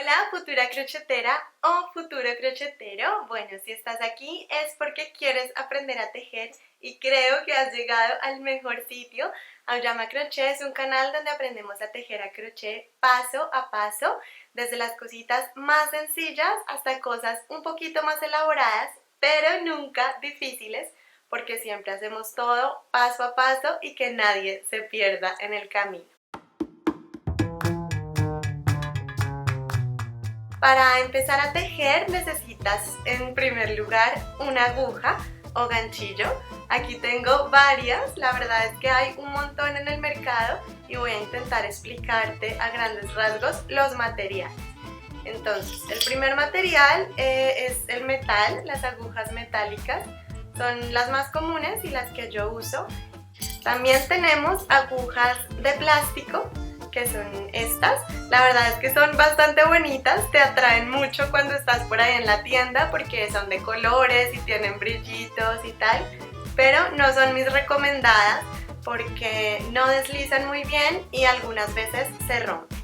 Hola, futura crochetera o futuro crochetero. Bueno, si estás aquí es porque quieres aprender a tejer y creo que has llegado al mejor sitio. Auyama Crochet es un canal donde aprendemos a tejer a crochet paso a paso, desde las cositas más sencillas hasta cosas un poquito más elaboradas, pero nunca difíciles, porque siempre hacemos todo paso a paso y que nadie se pierda en el camino. Para empezar a tejer necesitas en primer lugar una aguja o ganchillo. Aquí tengo varias, la verdad es que hay un montón en el mercado y voy a intentar explicarte a grandes rasgos los materiales. Entonces, el primer material es el metal, las agujas metálicas, son las más comunes y las que yo uso. También tenemos agujas de plástico, que son estas. La verdad es que son bastante bonitas, te atraen mucho cuando estás por ahí en la tienda porque son de colores y tienen brillitos y tal, pero no son mis recomendadas porque no deslizan muy bien y algunas veces se rompen.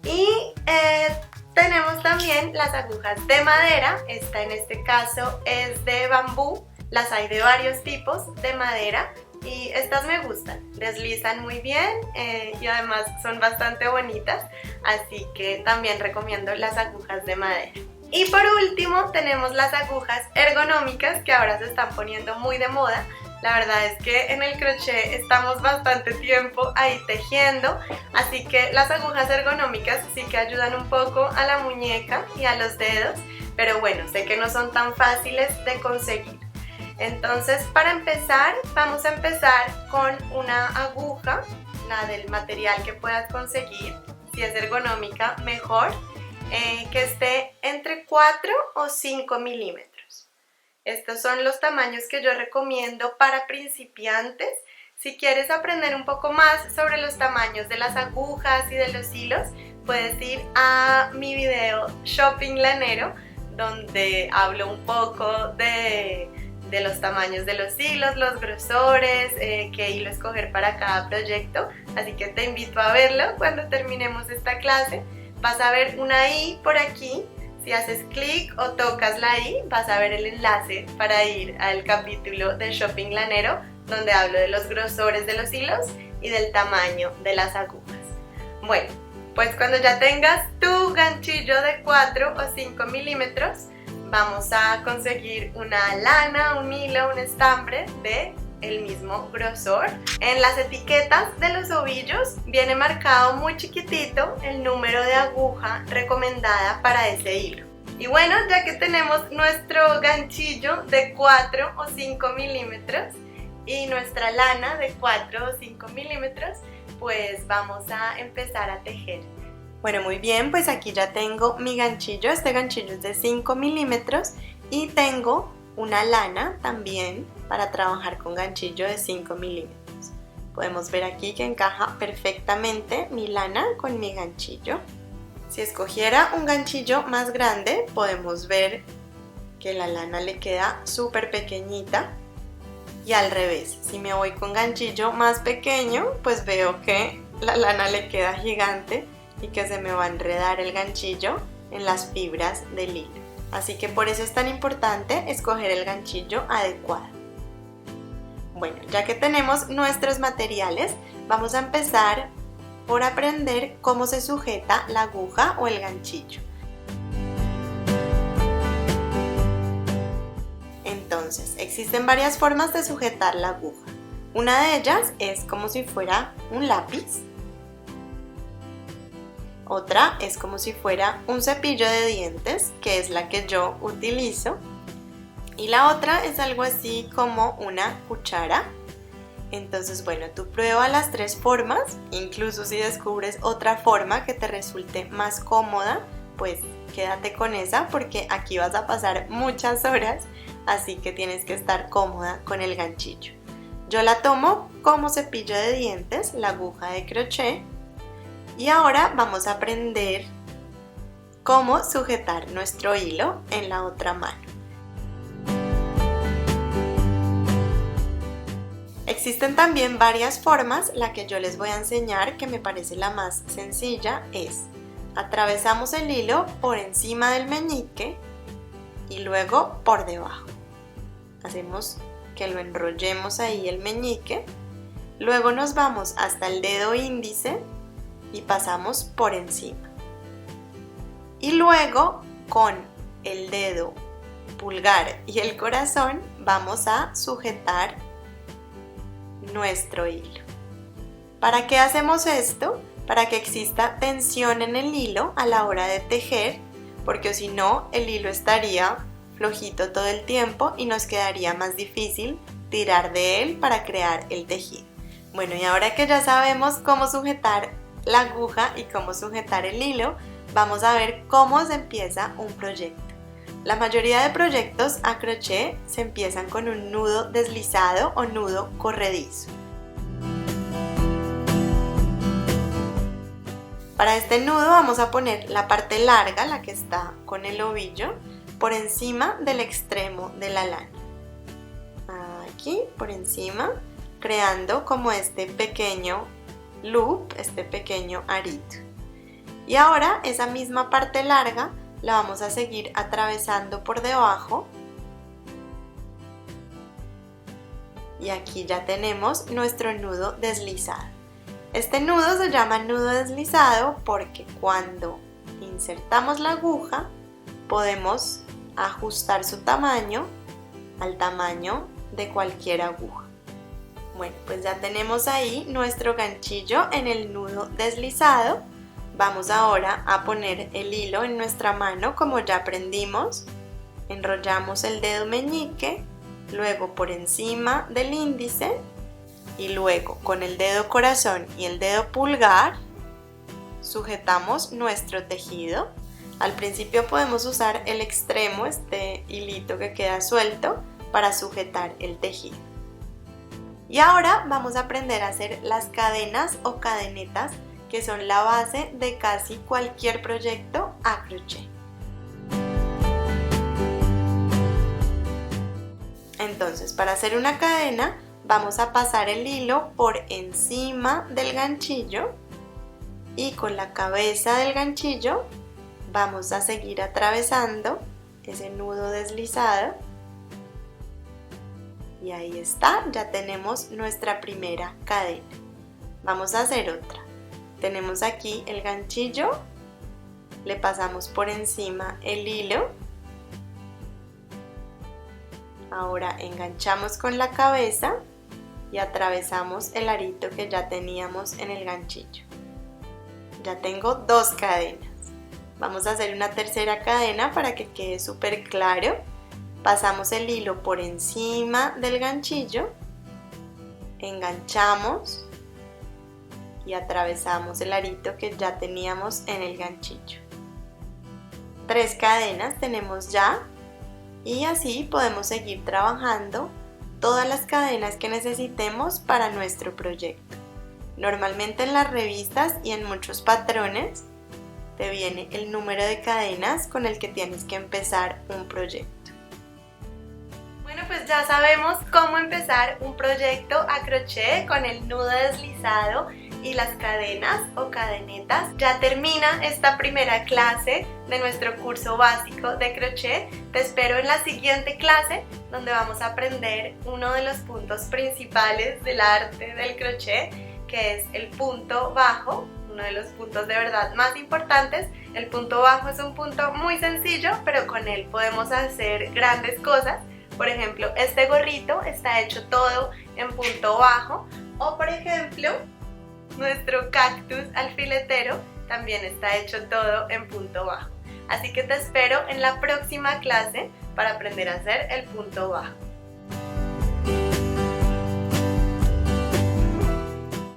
Y tenemos también las agujas de madera. Esta en este caso es de bambú, las hay de varios tipos de madera. Y estas me gustan, deslizan muy bien y además son bastante bonitas, así que también recomiendo las agujas de madera. Y por último tenemos las agujas ergonómicas que ahora se están poniendo muy de moda. La verdad es que en el crochet estamos bastante tiempo ahí tejiendo, así que las agujas ergonómicas sí que ayudan un poco a la muñeca y a los dedos, pero bueno, sé que no son tan fáciles de conseguir. Entonces, para empezar, vamos a empezar con una aguja, la del material que puedas conseguir, si es ergonómica, mejor, que esté entre 4 o 5 milímetros. Estos son los tamaños que yo recomiendo para principiantes. Si quieres aprender un poco más sobre los tamaños de las agujas y de los hilos, puedes ir a mi video Shopping Lanero, donde hablo un poco de los tamaños de los hilos, los grosores, qué hilo escoger para cada proyecto, así que te invito a verlo cuando terminemos esta clase. Vas a ver una I por aquí, si haces clic o tocas la I vas a ver el enlace para ir al capítulo de Shopping Lanero, donde hablo de los grosores de los hilos y del tamaño de las agujas. Bueno, pues cuando ya tengas tu ganchillo de 4 o 5 milímetros, vamos a conseguir una lana, un hilo, un estambre de el mismo grosor. En las etiquetas de los ovillos viene marcado muy chiquitito el número de aguja recomendada para ese hilo. Y bueno, ya que tenemos nuestro ganchillo de 4 o 5 milímetros y nuestra lana de 4 o 5 milímetros, pues vamos a empezar a tejer. Bueno, muy bien, pues aquí ya tengo mi ganchillo. Este ganchillo es de 5 milímetros y tengo una lana también para trabajar con ganchillo de 5 milímetros. Podemos ver aquí que encaja perfectamente mi lana con mi ganchillo. Si escogiera un ganchillo más grande, podemos ver que la lana le queda súper pequeñita. Y al revés, si me voy con ganchillo más pequeño, pues veo que la lana le queda gigante y que se me va a enredar el ganchillo en las fibras del hilo. Así que por eso es tan importante escoger el ganchillo adecuado. Bueno, ya que tenemos nuestros materiales, vamos a empezar por aprender cómo se sujeta la aguja o el ganchillo. Entonces, existen varias formas de sujetar la aguja. Una de ellas es como si fuera un lápiz. Otra es como si fuera un cepillo de dientes, que es la que yo utilizo. Y la otra es algo así como una cuchara. Entonces, bueno, tú prueba las tres formas, incluso si descubres otra forma que te resulte más cómoda, pues quédate con esa porque aquí vas a pasar muchas horas, así que tienes que estar cómoda con el ganchillo. Yo la tomo como cepillo de dientes, la aguja de crochet. Y ahora vamos a aprender cómo sujetar nuestro hilo en la otra mano. Existen también varias formas, la que yo les voy a enseñar, que me parece la más sencilla, es Atravesamos el hilo por encima del meñique y luego por debajo. Hacemos que lo enrollemos ahí el meñique. Luego nos vamos hasta el dedo índice y pasamos por encima. Y luego con el dedo pulgar y el corazón vamos a sujetar nuestro hilo. ¿Para qué hacemos esto? Para que exista tensión en el hilo a la hora de tejer, porque si no el hilo estaría flojito todo el tiempo y nos quedaría más difícil tirar de él para crear el tejido. Bueno, y ahora que ya sabemos cómo sujetar la aguja y cómo sujetar el hilo, vamos a ver cómo se empieza un proyecto. La mayoría de proyectos a crochet se empiezan con un nudo deslizado o nudo corredizo. Para este nudo vamos a poner la parte larga, la que está con el ovillo, por encima del extremo de la lana. Aquí por encima, creando como este pequeño loop, este pequeño arito. Y ahora esa misma parte larga la vamos a seguir atravesando por debajo. Y aquí ya tenemos nuestro nudo deslizado. Este nudo se llama nudo deslizado porque cuando insertamos la aguja podemos ajustar su tamaño al tamaño de cualquier aguja. Bueno, pues ya tenemos ahí nuestro ganchillo en el nudo deslizado. Vamos ahora a poner el hilo en nuestra mano como ya aprendimos. Enrollamos el dedo meñique, luego por encima del índice y luego con el dedo corazón y el dedo pulgar sujetamos nuestro tejido. Al principio podemos usar el extremo, este hilito que queda suelto, para sujetar el tejido. Y ahora vamos a aprender a hacer las cadenas o cadenetas, que son la base de casi cualquier proyecto a crochet. Entonces, para hacer una cadena vamos a pasar el hilo por encima del ganchillo y con la cabeza del ganchillo vamos a seguir atravesando ese nudo deslizado. Y ahí está, ya tenemos nuestra primera cadena. Vamos a hacer otra. Tenemos aquí el ganchillo, le pasamos por encima el hilo. Ahora enganchamos con la cabeza y atravesamos el arito que ya teníamos en el ganchillo. Ya tengo dos cadenas. Vamos a hacer una tercera cadena para que quede súper claro. Pasamos el hilo por encima del ganchillo, enganchamos y atravesamos el arito que ya teníamos en el ganchillo. 3 cadenas tenemos ya y así podemos seguir trabajando todas las cadenas que necesitemos para nuestro proyecto. Normalmente en las revistas y en muchos patrones te viene el número de cadenas con el que tienes que empezar un proyecto. Bueno, pues ya sabemos cómo empezar un proyecto a crochet con el nudo deslizado y las cadenas o cadenetas. Ya termina esta primera clase de nuestro curso básico de crochet. Te espero en la siguiente clase, donde vamos a aprender uno de los puntos principales del arte del crochet, que es el punto bajo, uno de los puntos de verdad más importantes. El punto bajo es un punto muy sencillo, pero con él podemos hacer grandes cosas. Por ejemplo, este gorrito está hecho todo en punto bajo, o por ejemplo, nuestro cactus alfiletero también está hecho todo en punto bajo. Así que te espero en la próxima clase para aprender a hacer el punto bajo.